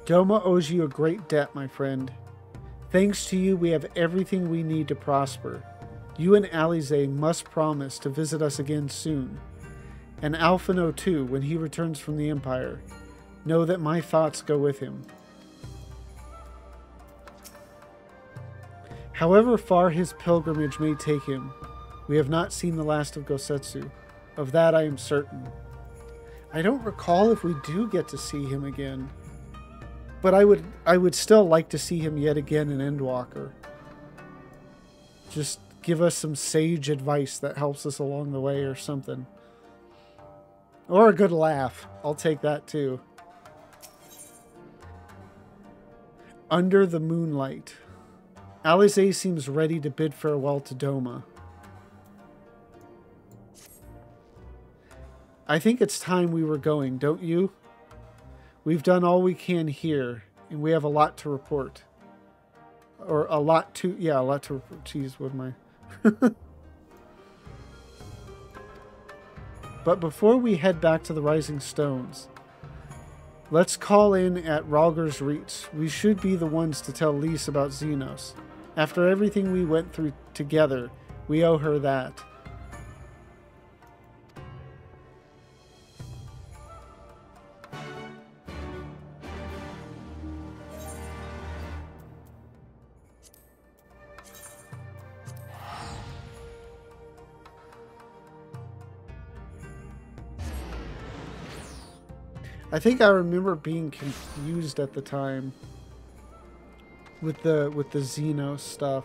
Doma owes you a great debt, my friend. Thanks to you, we have everything we need to prosper. You and Alize must promise to visit us again soon. And Alphino too, when he returns from the Empire. Know that my thoughts go with him. However far his pilgrimage may take him, we have not seen the last of Gosetsu. Of that I am certain. I don't recall if we do get to see him again. But I would still like to see him yet again in Endwalker. Just give us some sage advice that helps us along the way or something. Or a good laugh. I'll take that too. Under the moonlight. Alize seems ready to bid farewell to Doma. I think it's time we were going, don't you? We've done all we can here, and we have a lot to report. Or a lot to report. Jeez, what am I? But before we head back to the Rising Stones, let's call in at Ralger's Reach. We should be the ones to tell Lise about Xenos. After everything we went through together, we owe her that. I think I remember being confused at the time with the Xenos stuff.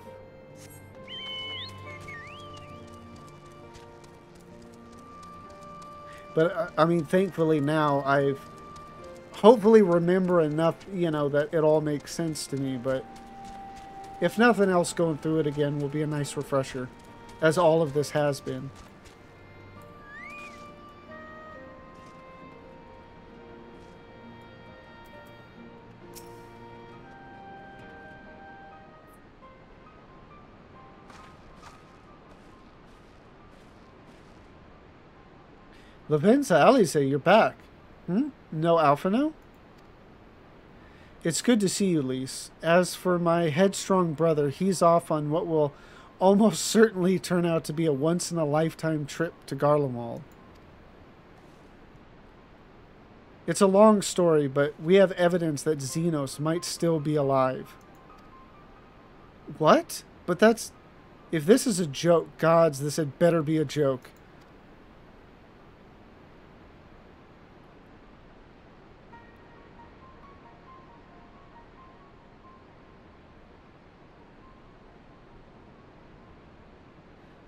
But I mean, thankfully now I've hopefully remember enough, you know, that it all makes sense to me. But if nothing else, going through it again will be a nice refresher, as all of this has been. Lavenza, Alize, you're back. No Alphino? It's good to see you, Lise. As for my headstrong brother, he's off on what will almost certainly turn out to be a once-in-a-lifetime trip to Garlemald. It's a long story, but we have evidence that Xenos might still be alive. What? But that's... If this is a joke, gods, this had better be a joke.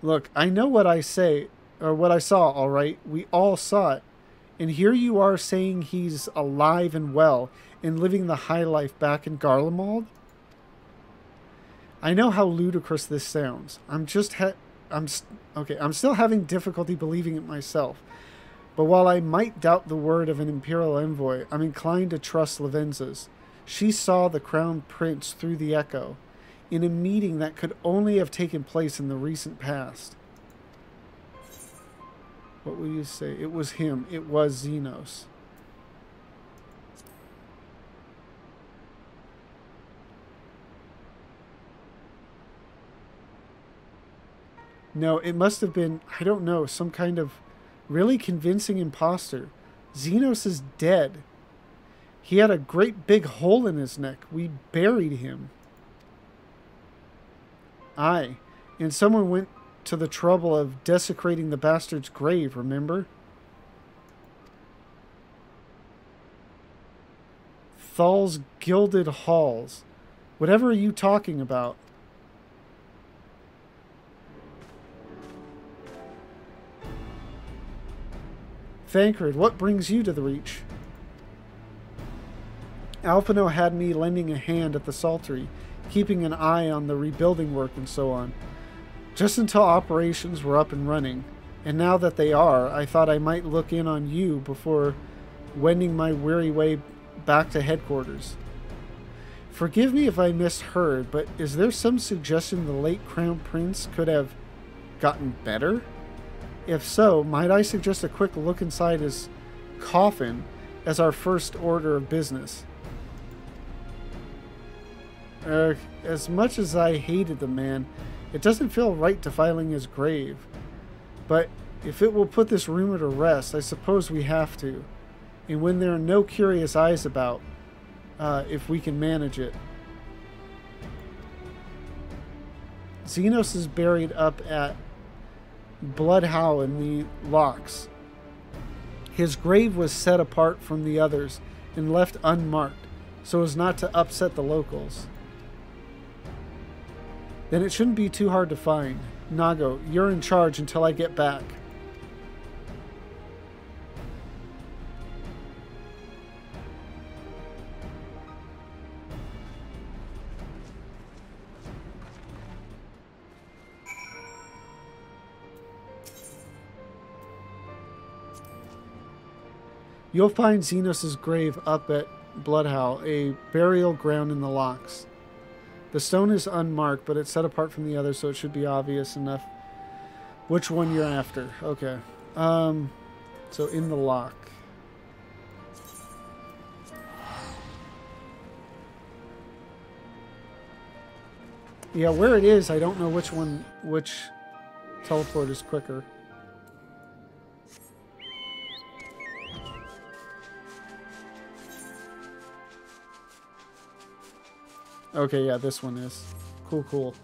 Look, I know what I say, or what I saw, all right? We all saw it. And here you are saying he's alive and well, and living the high life back in Garlemald? I know how ludicrous this sounds. I'm still having difficulty believing it myself. But while I might doubt the word of an Imperial envoy, I'm inclined to trust Lavenza's. She saw the Crown Prince through the echo, in a meeting that could only have taken place in the recent past. What will you say? It was him. It was Xenos. No, it must have been, I don't know, some kind of really convincing imposter. Xenos is dead. He had a great big hole in his neck. We buried him. Aye, and someone went to the trouble of desecrating the bastard's grave, remember? Thal's gilded halls. Whatever are you talking about? Thancred, what brings you to the Reach? Alphino had me lending a hand at the Saltery, keeping an eye on the rebuilding work and so on, just until operations were up and running. And now that they are, I thought I might look in on you before wending my weary way back to headquarters. Forgive me if I misheard, but is there some suggestion the late Crown Prince could have gotten better? If so, might I suggest a quick look inside his coffin as our first order of business? As much as I hated the man, it doesn't feel right defiling his grave. But if it will put this rumor to rest, I suppose we have to. And when there are no curious eyes about, if we can manage it. Xenos is buried up at Bloodhowl in the Locks. His grave was set apart from the others and left unmarked, so as not to upset the locals. Then it shouldn't be too hard to find. Nago, you're in charge until I get back. You'll find Xenos' grave up at Bloodhowl, a burial ground in the Locks. The stone is unmarked, but it's set apart from the others, so it should be obvious enough which one you're after. Okay. So in the lock. Yeah, where it is, I don't know which teleport is quicker. Okay, yeah, this one is. Cool, cool.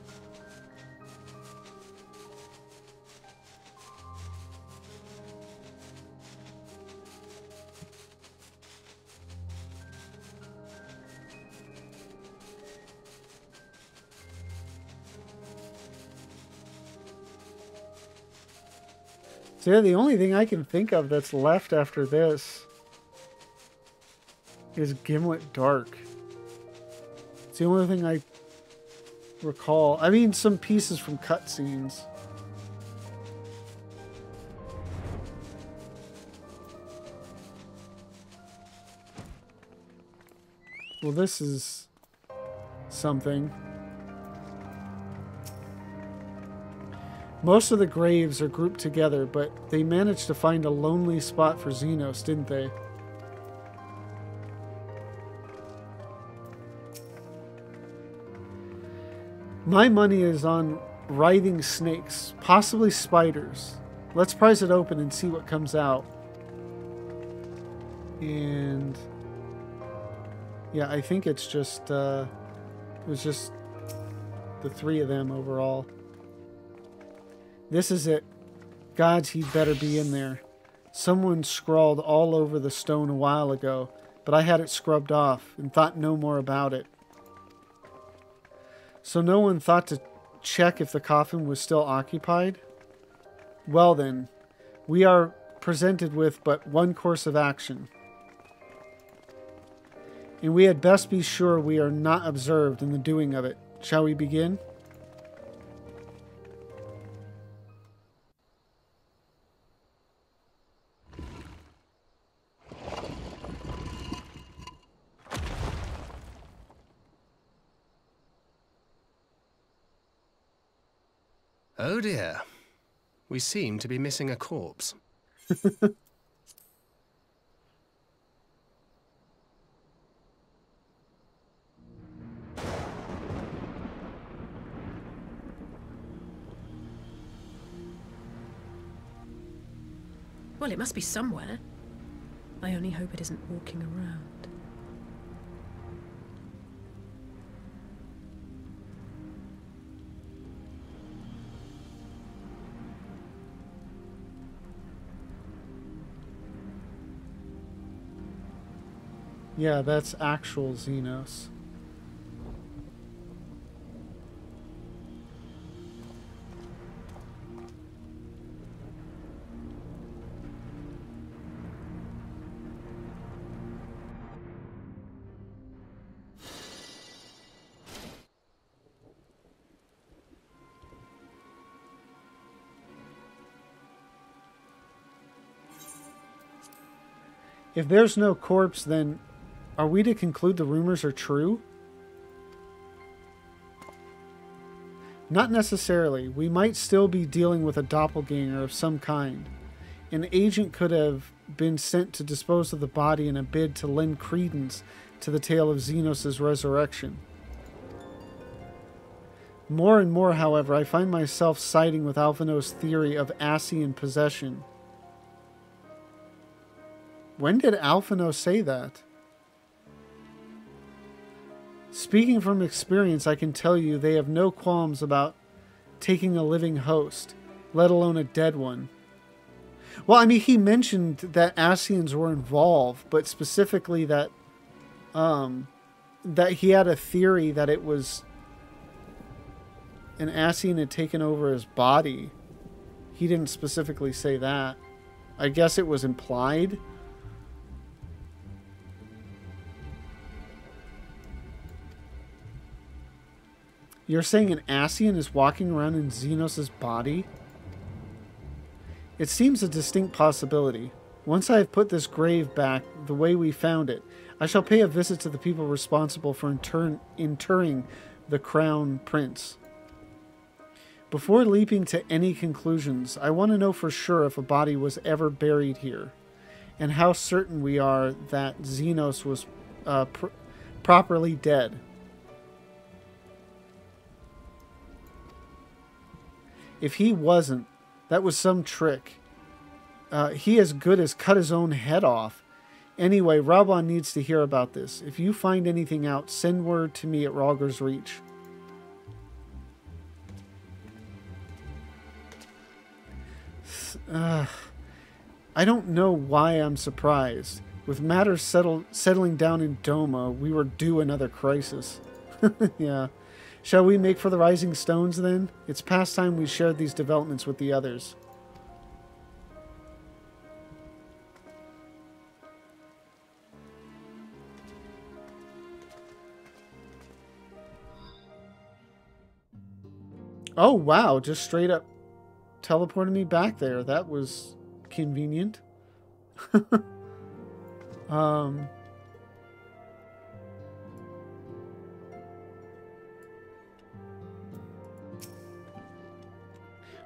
So yeah, the only thing I can think of that's left after this is Gimlet Dark. It's the only thing I recall. I mean, some pieces from cutscenes. Well, this is something. Most of the graves are grouped together, but they managed to find a lonely spot for Xenos, didn't they? My money is on writhing snakes, possibly spiders. Let's prise it open and see what comes out. And yeah, I think it's just it was just the three of them overall. This is it. Gods, he'd better be in there. Someone scrawled all over the stone a while ago, but I had it scrubbed off and thought no more about it. So no one thought to check if the coffin was still occupied? Well then, we are presented with but one course of action. And we had best be sure we are not observed in the doing of it. Shall we begin? Oh dear. We seem to be missing a corpse. Well, it must be somewhere. I only hope it isn't walking around. Yeah, that's actual Xenos. If there's no corpse, then are we to conclude the rumors are true? Not necessarily. We might still be dealing with a doppelganger of some kind. An agent could have been sent to dispose of the body in a bid to lend credence to the tale of Xenos' resurrection. More and more, however, I find myself siding with Alphino's theory of Ascian possession. When did Alphino say that? Speaking from experience, I can tell you they have no qualms about taking a living host, let alone a dead one. Well, I mean, he mentioned that Ascians were involved, but specifically that that he had a theory that it was an Ascian had taken over his body. He didn't specifically say that. I guess it was implied. You're saying an Ascian is walking around in Xenos' body? It seems a distinct possibility. Once I have put this grave back the way we found it, I shall pay a visit to the people responsible for interring the Crown Prince. Before leaping to any conclusions, I want to know for sure if a body was ever buried here, and how certain we are that Xenos was properly dead. If he wasn't, that was some trick. He as good as cut his own head off. Anyway, Raubon needs to hear about this. If you find anything out, send word to me at Rogger's Reach. I don't know why I'm surprised. With matters settling down in Doma, we were due another crisis. Yeah. Shall we make for the Rising Stones, then? It's past time we shared these developments with the others. Oh, wow. Just straight up teleported me back there. That was convenient.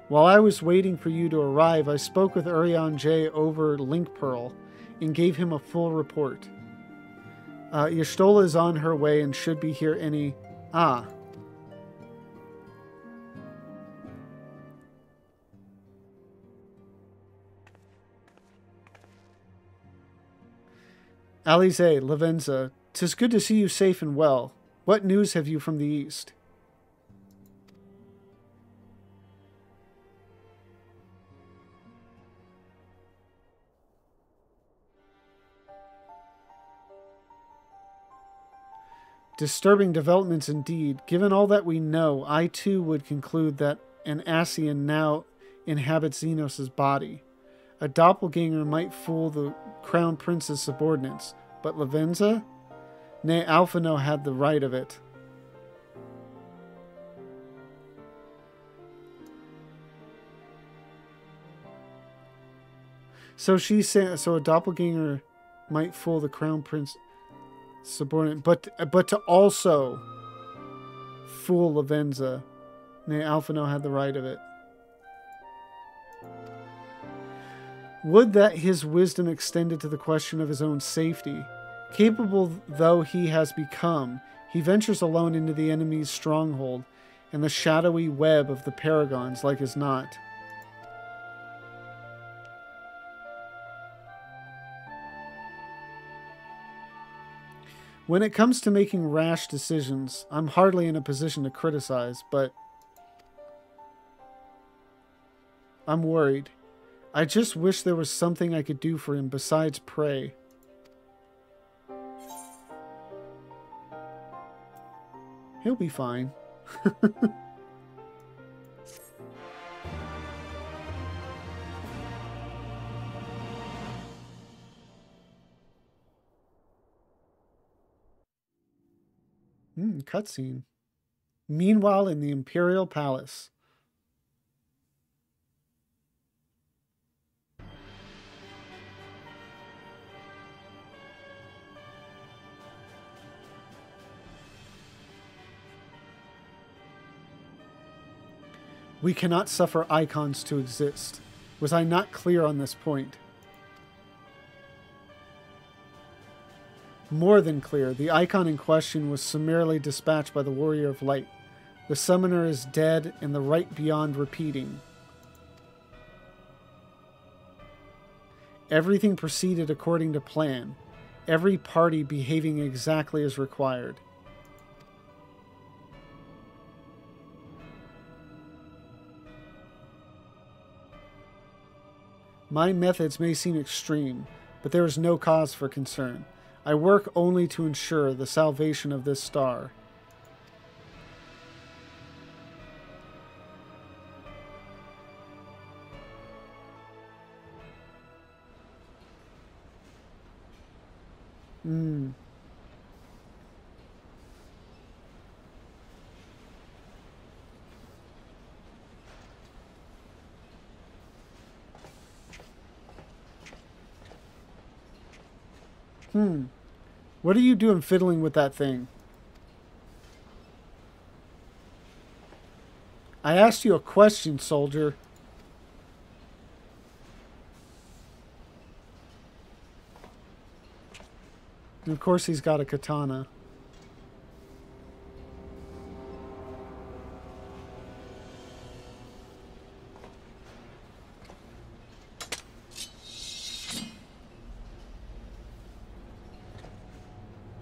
While I was waiting for you to arrive, I spoke with Urion J over Link Pearl and gave him a full report. Y'shtola is on her way and should be here any... Ah. Alize, Lavenza, 'tis good to see you safe and well. What news have you from the east? Disturbing developments indeed. Given all that we know, I too would conclude that an Ascian now inhabits Xenos' body. A doppelganger might fool the Crown Prince's subordinates, but Lavenza? Nay, Alphino had the right of it. So she's saying, so a doppelganger might fool the Crown Prince subordinate, but to also fool Lavenza. Nay, Alphino had the right of it. Would that his wisdom extended to the question of his own safety. Capable though he has become, he ventures alone into the enemy's stronghold and the shadowy web of the Paragons like as not. When it comes to making rash decisions, I'm hardly in a position to criticize, but I'm worried. I just wish there was something I could do for him besides pray. He'll be fine. Cutscene. Meanwhile, in the Imperial Palace. We cannot suffer icons to exist. Was I not clear on this point? More than clear. The icon in question was summarily dispatched by the Warrior of Light. The summoner is dead and the rite beyond repeating. Everything proceeded according to plan. Every party behaving exactly as required. My methods may seem extreme, but there is no cause for concern. I work only to ensure the salvation of this star. What are you doing fiddling with that thing? I asked you a question, soldier. And of course he's got a katana.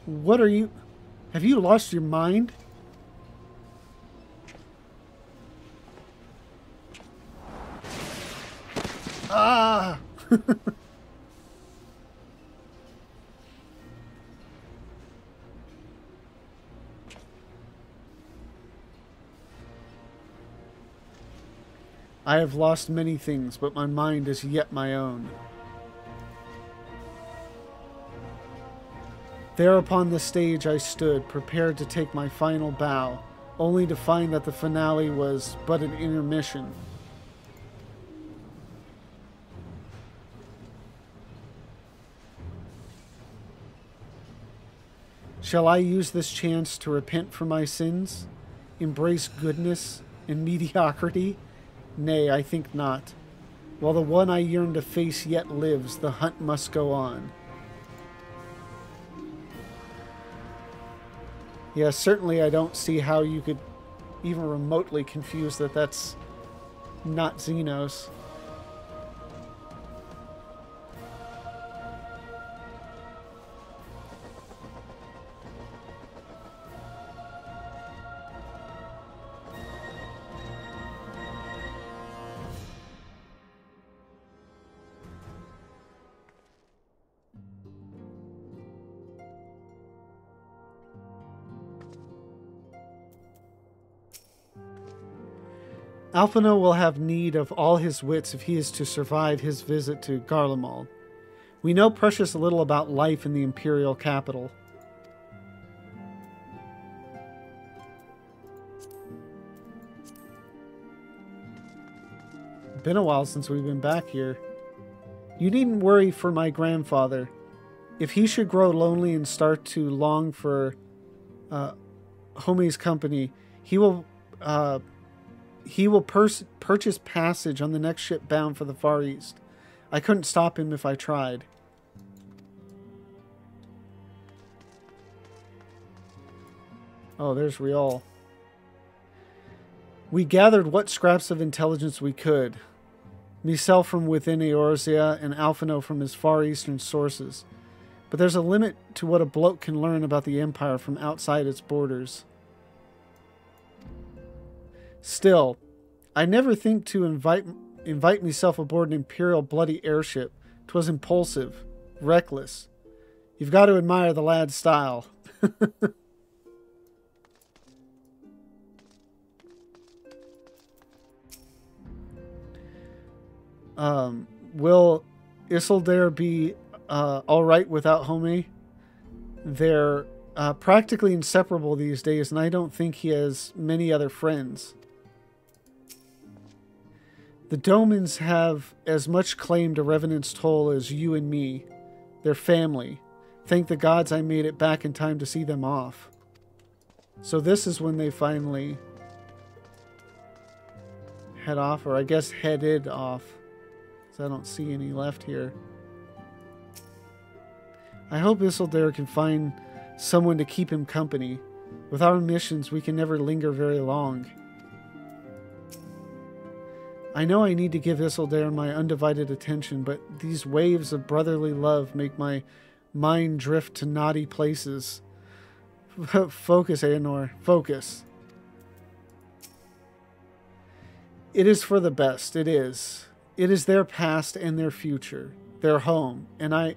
What are you... Have you lost your mind? Ah! I have lost many things, but my mind is yet my own. There upon the stage I stood, prepared to take my final bow, only to find that the finale was but an intermission. Shall I use this chance to repent for my sins? Embrace goodness and mediocrity? Nay, I think not. While the one I yearn to face yet lives, the hunt must go on. Yeah, certainly I don't see how you could even remotely confuse that that's not Xenos. Alphino will have need of all his wits if he is to survive his visit to Garlemald. We know precious little about life in the Imperial capital. Been a while since we've been back here. You needn't worry for my grandfather. If he should grow lonely and start to long for Homie's company, he will purchase passage on the next ship bound for the Far East. I couldn't stop him if I tried. Oh, there's Riol. We gathered what scraps of intelligence we could. Myself from within Eorzea and Alphino from his Far Eastern sources. But there's a limit to what a bloke can learn about the Empire from outside its borders. Still, I never think to invite myself aboard an Imperial bloody airship. 'Twas impulsive, reckless. You've got to admire the lad's style. Will Isildur be alright without Homie? They're practically inseparable these days, and I don't think he has many other friends. The Domans have as much claim to Revenant's toll as you and me. They're family. Thank the gods I made it back in time to see them off. So this is when they finally head off, or I guess headed off. I don't see any left here. I hope Isildur can find someone to keep him company With our missions, we can never linger very long. I know I need to give Isildur my undivided attention, but these waves of brotherly love make my mind drift to naughty places. Focus, Aenor. Focus. It is for the best. It is. It is their past and their future. Their home. And I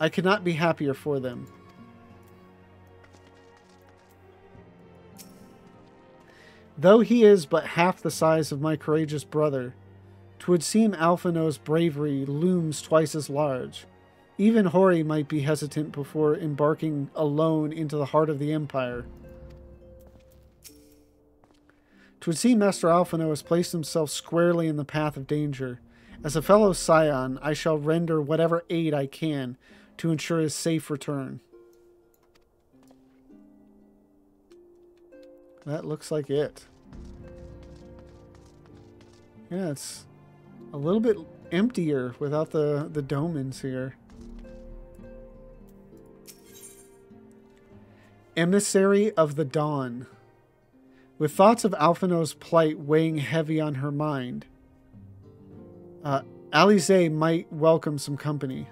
could not be happier for them. Though he is but half the size of my courageous brother, 'twould seem Alphino's bravery looms twice as large. Even Hori might be hesitant before embarking alone into the heart of the Empire. 'Twould seem Master Alphino has placed himself squarely in the path of danger. As a fellow scion, I shall render whatever aid I can to ensure his safe return. That looks like it. Yeah, it's a little bit emptier without the domins here. Emissary of the Dawn. With thoughts of Alphino's plight weighing heavy on her mind, Alize might welcome some company.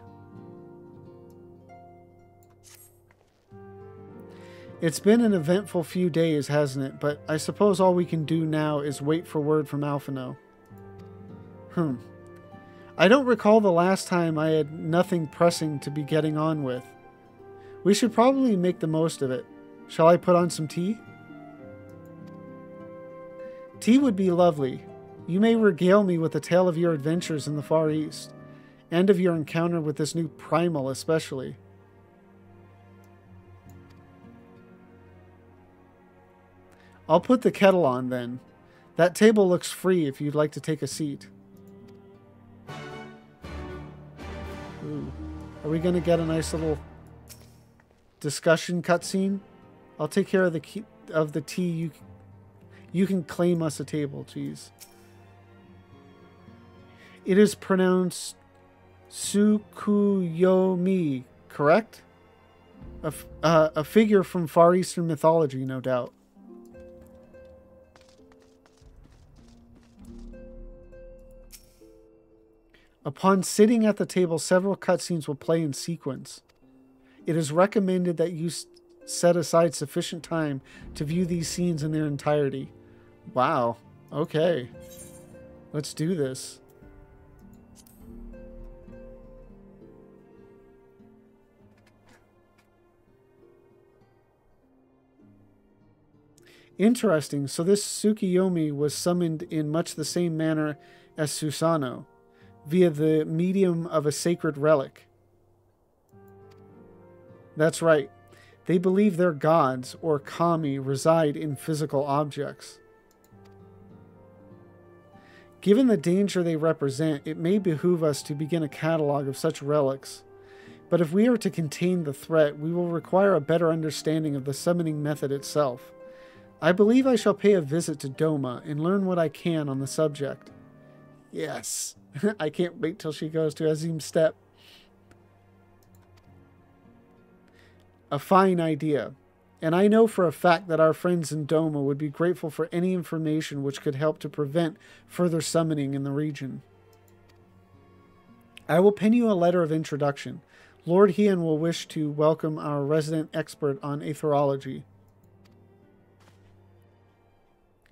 It's been an eventful few days, hasn't it? But I suppose all we can do now is wait for word from Alphino. I don't recall the last time I had nothing pressing to be getting on with. We should probably make the most of it. Shall I put on some tea? Tea would be lovely. You may regale me with a tale of your adventures in the Far East, and of your encounter with this new primal especially. I'll put the kettle on then. That table looks free if you'd like to take a seat. Ooh. Are we going to get a nice little discussion cutscene? I'll take care of the tea. You can claim us a table, jeez. It is pronounced Tsukuyomi, correct? A figure from Far Eastern mythology, no doubt. Upon sitting at the table, several cutscenes will play in sequence. It is recommended that you set aside sufficient time to view these scenes in their entirety. Wow. Okay. Let's do this. Interesting. So this Tsukuyomi was summoned in much the same manner as Susanoo, via the medium of a sacred relic. That's right. They believe their gods, or kami, reside in physical objects. Given the danger they represent, it may behoove us to begin a catalog of such relics. But if we are to contain the threat, we will require a better understanding of the summoning method itself. I believe I shall pay a visit to Doma and learn what I can on the subject. Yes. I can't wait till she goes to Azim's step. A fine idea. And I know for a fact that our friends in Doma would be grateful for any information which could help to prevent further summoning in the region. I will pen you a letter of introduction. Lord Hien will wish to welcome our resident expert on aetherology.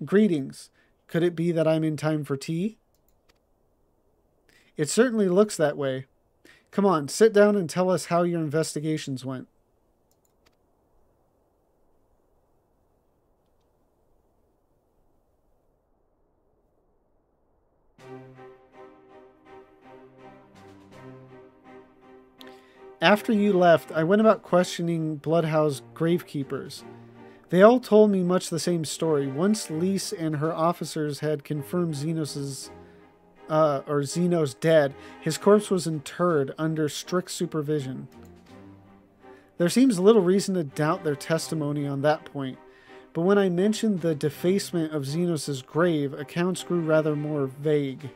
Greetings. Could it be that I'm in time for tea? It certainly looks that way. Come on, sit down and tell us how your investigations went. After you left, I went about questioning Bloodhouse gravekeepers. They all told me much the same story. Once Lise and her officers had confirmed Xenos dead, his corpse was interred under strict supervision. There seems little reason to doubt their testimony on that point, but when I mentioned the defacement of Xenos' grave, accounts grew rather more vague.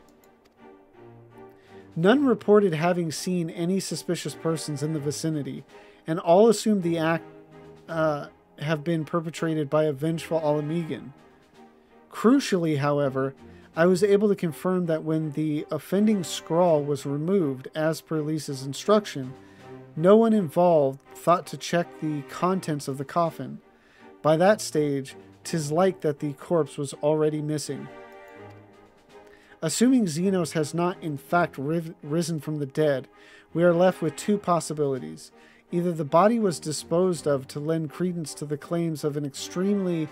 None reported having seen any suspicious persons in the vicinity, and all assumed the act have been perpetrated by a vengeful Alamegan. Crucially, however, I was able to confirm that when the offending scrawl was removed, as per Lisa's instruction, no one involved thought to check the contents of the coffin. By that stage, 'tis like that the corpse was already missing. Assuming Xenos has not in fact risen from the dead, we are left with two possibilities. Either the body was disposed of to lend credence to the claims of an extremely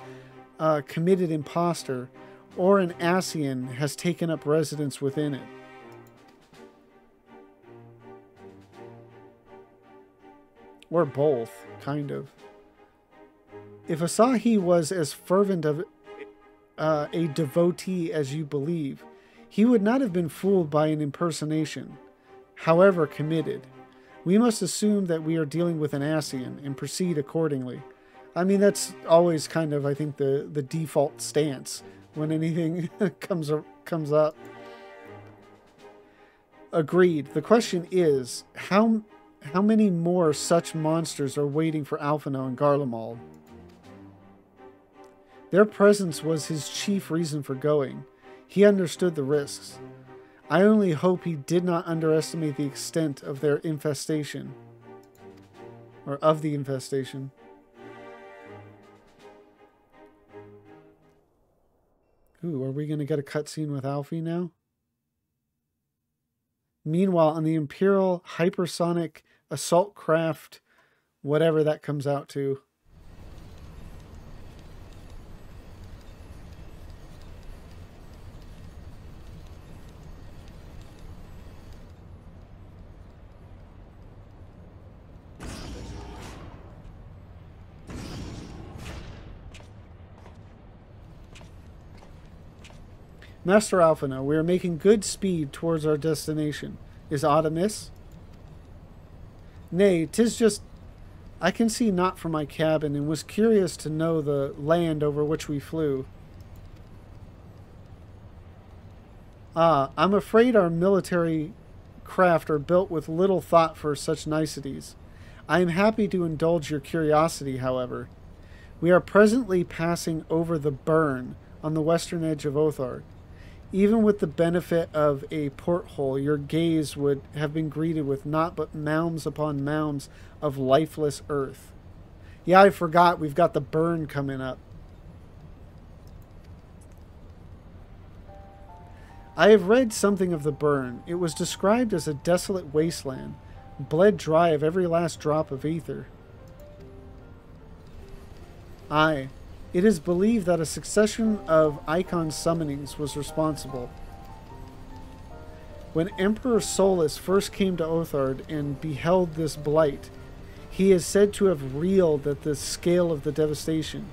committed imposter, or an Ascian has taken up residence within it. Or both, kind of. If Asahi was as fervent of a devotee as you believe, he would not have been fooled by an impersonation, however committed. We must assume that we are dealing with an Ascian and proceed accordingly. I mean, that's always kind of, I think, the default stance when anything comes up. Agreed. The question is, how many more such monsters are waiting for Alphino and Garlemald? Their presence was his chief reason for going. He understood the risks. I only hope he did not underestimate the extent of their infestation. Or of the infestation. Ooh, are we going to get a cutscene with Alfie now? Meanwhile, on the Imperial Hypersonic Assault Craft, whatever that comes out to. Master Alphino, we are making good speed towards our destination. Is aught amiss? Nay, 'tis just I can see not from my cabin, and was curious to know the land over which we flew. I'm afraid our military craft are built with little thought for such niceties. I am happy to indulge your curiosity, however. We are presently passing over the Burn on the western edge of Othard. Even with the benefit of a porthole, your gaze would have been greeted with naught but mounds upon mounds of lifeless earth. Yeah, I forgot we've got the Burn coming up. I have read something of the Burn. It was described as a desolate wasteland, bled dry of every last drop of ether. Aye. It is believed that a succession of icon summonings was responsible. When Emperor Solus first came to Othard and beheld this blight, he is said to have reeled at the scale of the devastation.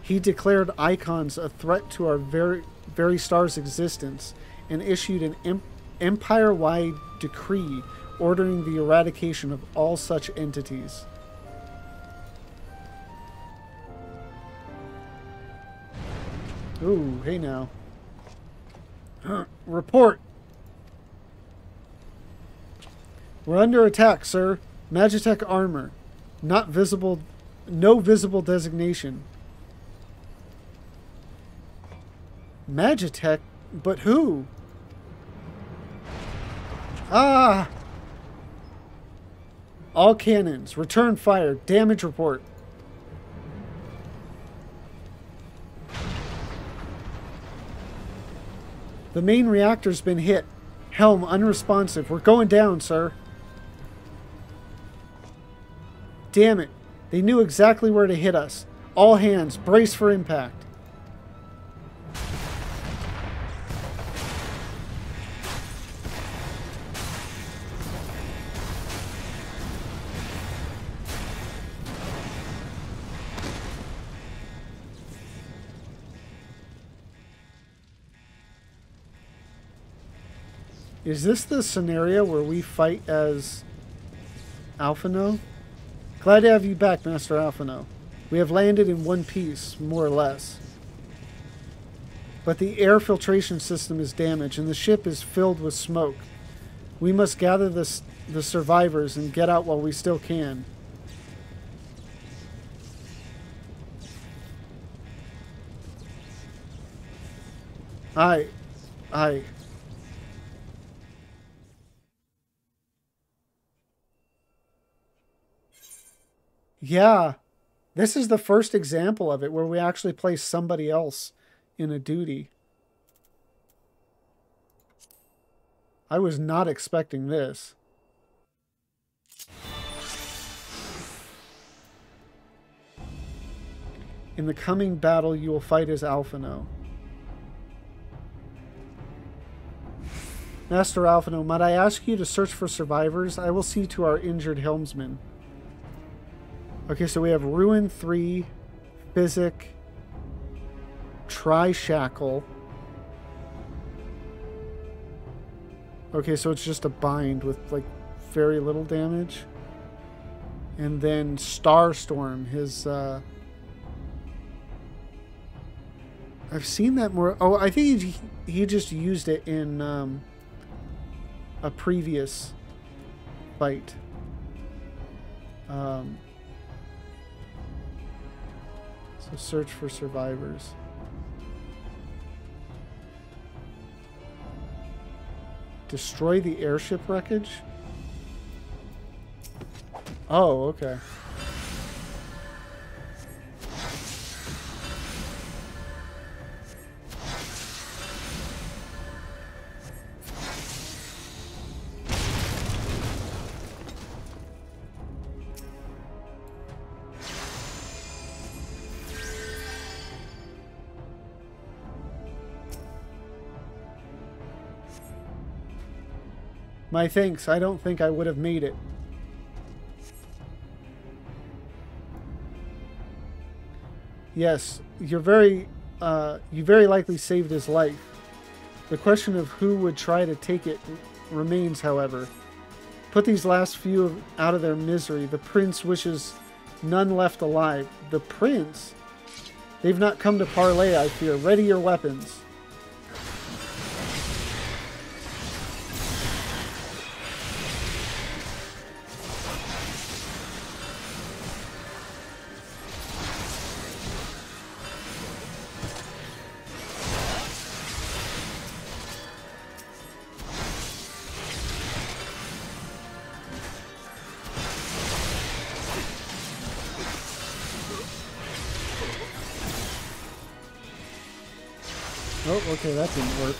He declared icons a threat to our very star's existence and issued an empire-wide decree ordering the eradication of all such entities. Ooh, hey now. Report! We're under attack, sir. Magitech armor. Not visible. No visible designation. Magitech? But who? Ah! All cannons. Return fire. Damage report. The main reactor's been hit. Helm unresponsive. We're going down, sir. Damn it. They knew exactly where to hit us. All hands, brace for impact. Is this the scenario where we fight as Alphino? Glad to have you back, Master Alphino. We have landed in one piece, more or less. But the air filtration system is damaged and the ship is filled with smoke. We must gather the survivors and get out while we still can. I... I... Yeah. This is the first example of it where we actually place somebody else in a duty. I was not expecting this. In the coming battle, you will fight as Alphino. Master Alphino, might I ask you to search for survivors? I will see to our injured helmsman. Okay, so we have Ruin 3, Physic, Tri-Shackle. Okay, so it's just a bind with, like, very little damage. And then Starstorm, his, I've seen that more... Oh, I think he just used it in, a previous fight. So search for survivors. Destroy the airship wreckage? Oh, okay. My thanks. I don't think I would have made it. Yes, you very likely saved his life. The question of who would try to take it remains, however. Put these last few out of their misery. The prince wishes none left alive. The prince? They've not come to parley, I fear. Ready your weapons. Oh, okay, that didn't work.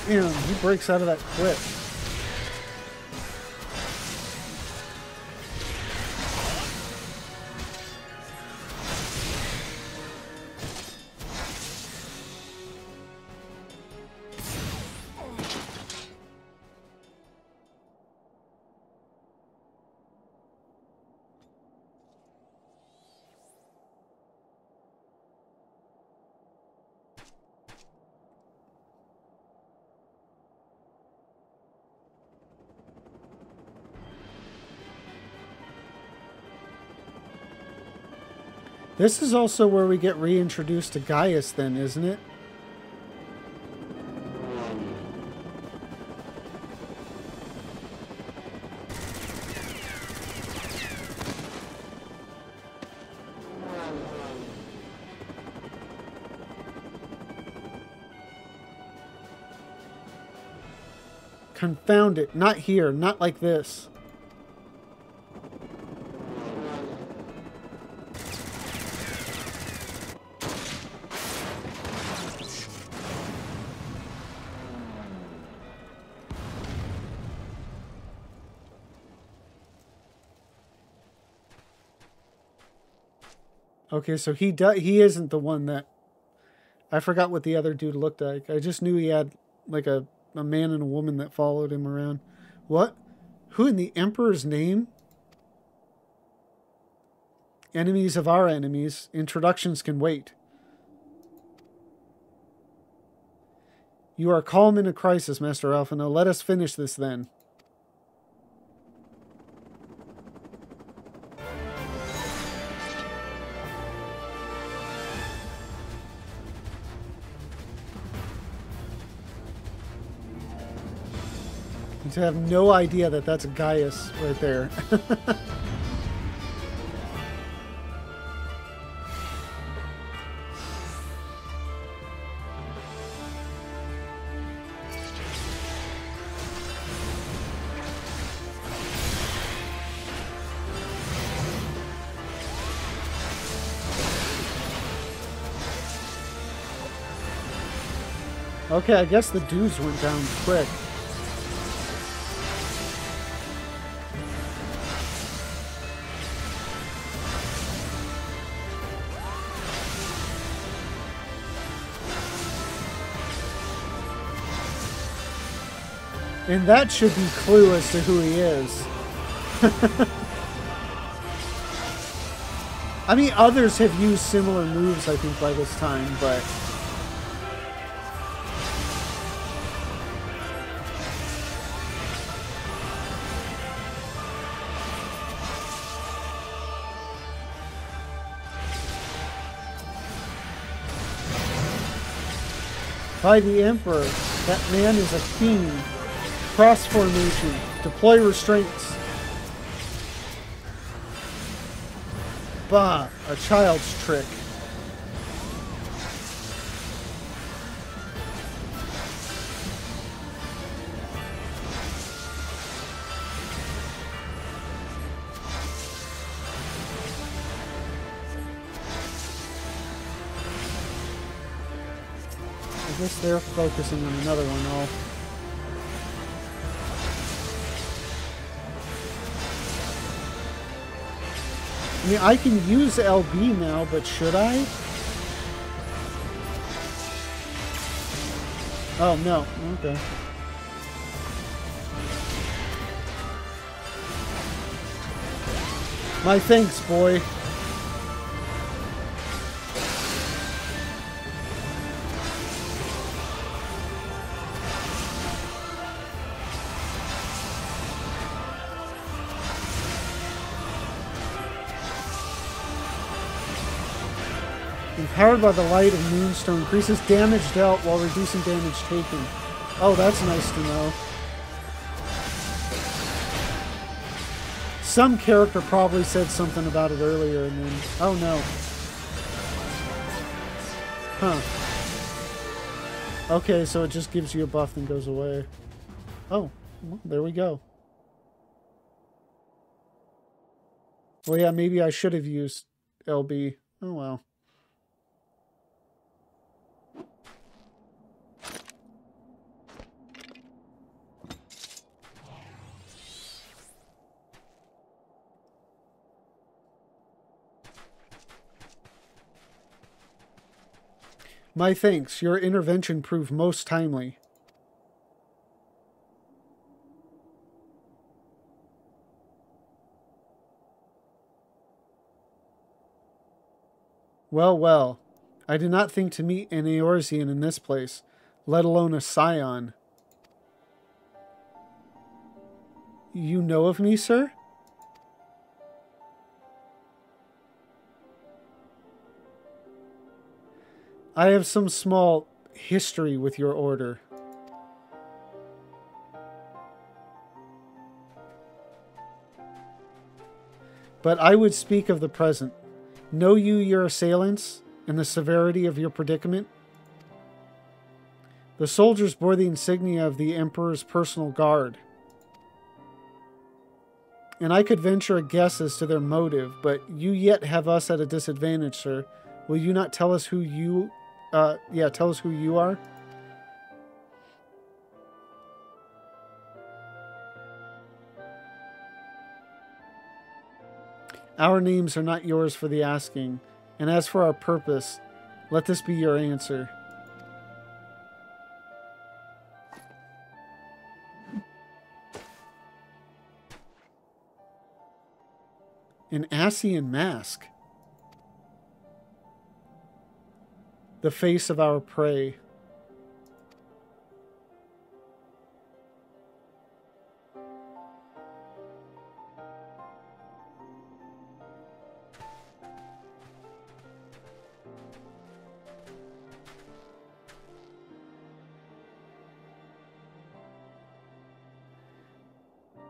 Damn, he breaks out of that quick. This is also where we get reintroduced to Gaius then, isn't it? Confound it. Not here. Not like this. Okay, so he isn't the one that... I forgot what the other dude looked like. I just knew he had like a man and a woman that followed him around. What? Who in the Emperor's name? Enemies of our enemies. Introductions can wait. You are calm in a crisis, Master Alphino. Let us finish this then. To have no idea that that's Gaius right there. Okay, I guess the dudes went down quick. And that should be clue as to who he is. I mean, others have used similar moves, I think, by this time, but... By the Emperor, that man is a fiend. Cross formation. Deploy restraints. Bah, a child's trick. I guess they're focusing on another one, though. I mean, I can use LB now, but should I? Oh, no. Okay. My thanks, boy. Powered by the light of Moonstone, increases damage dealt while reducing damage taken. Oh, that's nice to know. Some character probably said something about it earlier and then... Oh, no. Huh. Okay, so it just gives you a buff and goes away. Oh, well, there we go. Well, yeah, maybe I should have used LB. Oh, well. My thanks. Your intervention proved most timely. Well, well. I did not think to meet an Eorzean in this place, let alone a scion. You know of me, sir? I have some small history with your order. But I would speak of the present. Know you your assailants and the severity of your predicament? The soldiers bore the insignia of the Emperor's personal guard. And I could venture a guess as to their motive, but you yet have us at a disadvantage, sir. Will you not tell us who you... tell us who you are? Our names are not yours for the asking, and as for our purpose, let this be your answer. An Ascian mask. The face of our prey.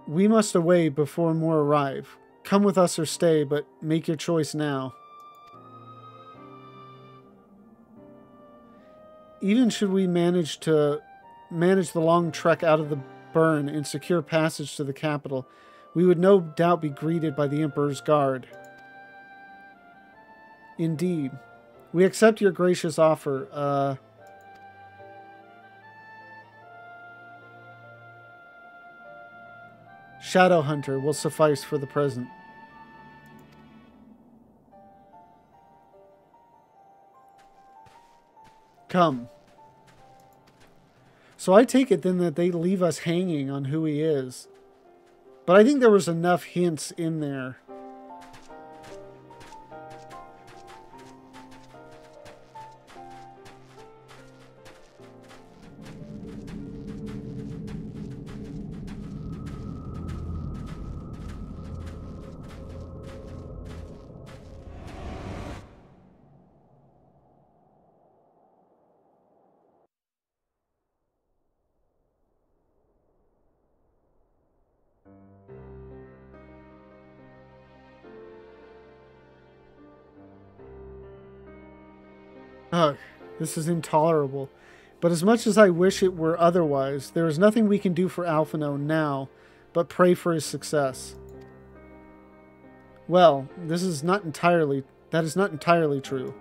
We must away before more arrive. Come with us or stay, but make your choice now. Even should we manage the long trek out of the burn and secure passage to the capital, we would no doubt be greeted by the Emperor's guard. Indeed. We accept your gracious offer. Shadow Hunter will suffice for the present. Come. So I take it then that they leave us hanging on who he is. But I think there was enough hints in there. Ugh, this is intolerable. But as much as I wish it were otherwise, there is nothing we can do for Alphino now but pray for his success. Well, that is not entirely true.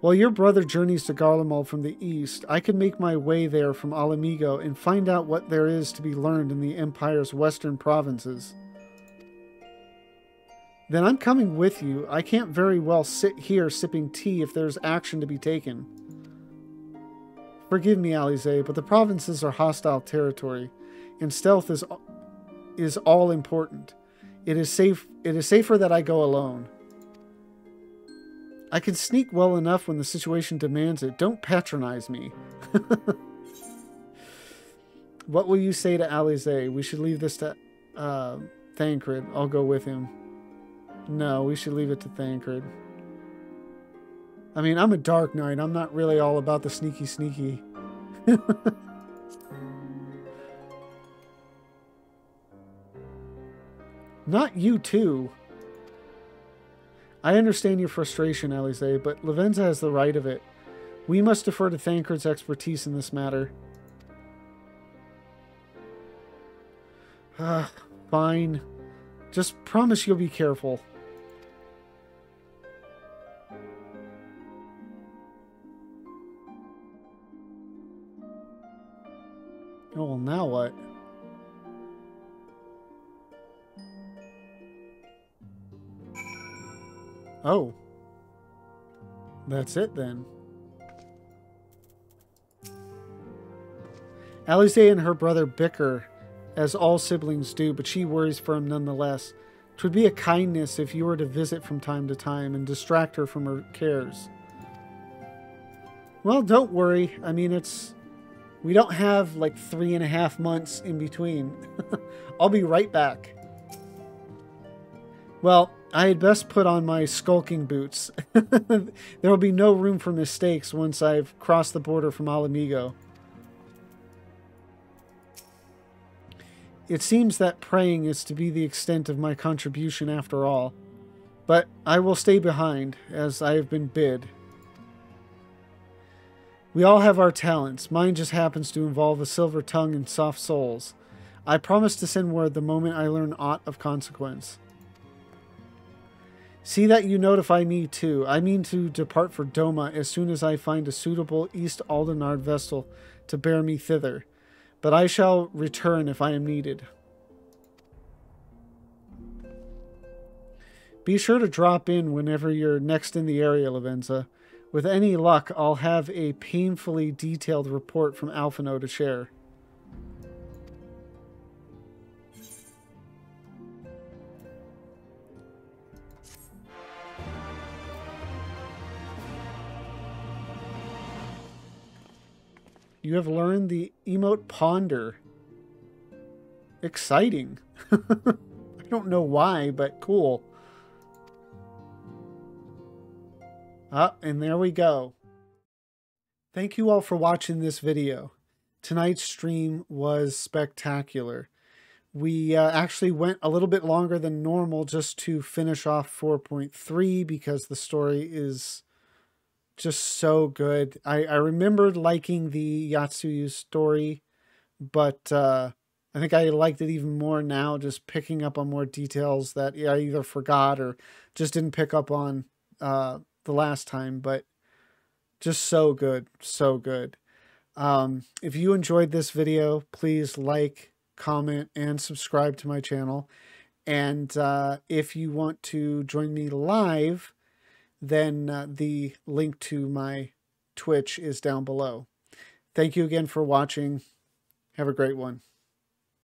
While your brother journeys to Garlemald from the east, I could make my way there from Alamigo and find out what there is to be learned in the Empire's western provinces. Then I'm coming with you. I can't very well sit here sipping tea if there's action to be taken. Forgive me, Alize, but the provinces are hostile territory, and stealth is all important. It is safer that I go alone. I can sneak well enough when the situation demands it. Don't patronize me. What will you say to Alize? We should leave this to Thancred. I'll go with him. No, we should leave it to Thancred. I mean, I'm a Dark Knight. I'm not really all about the sneaky. Not you, too. I understand your frustration, Alize, but Lavenza has the right of it. We must defer to Thancred's expertise in this matter. Fine. Just promise you'll be careful. Oh, well, now what? Oh. That's it then. Alize and her brother bicker, as all siblings do, but she worries for him nonetheless. 'Twould be a kindness if you were to visit from time to time and distract her from her cares. Well, don't worry. I mean, we don't have like 3.5 months in between. I'll be right back. Well, I had best put on my skulking boots. There will be no room for mistakes once I've crossed the border from Alamigo. It seems that praying is to be the extent of my contribution after all. But I will stay behind, as I have been bid. We all have our talents. Mine just happens to involve a silver tongue and soft souls. I promise to send word the moment I learn aught of consequence. See that you notify me too. I mean to depart for Doma as soon as I find a suitable East Aldenard vessel to bear me thither. But I shall return if I am needed. Be sure to drop in whenever you're next in the area, Lavenza. With any luck, I'll have a painfully detailed report from Alphino to share. You have learned the emote Ponder. Exciting. I don't know why, but cool. And there we go. Thank you all for watching this video. Tonight's stream was spectacular. We actually went a little bit longer than normal just to finish off 4.3 because the story is just so good. I remembered liking the Yatsuyu story, but I think I liked it even more now, just picking up on more details that I either forgot or just didn't pick up on the last time, but just so good, so good. If you enjoyed this video, please like, comment, and subscribe to my channel. And if you want to join me live, then the link to my Twitch is down below. Thank you again for watching. Have a great one.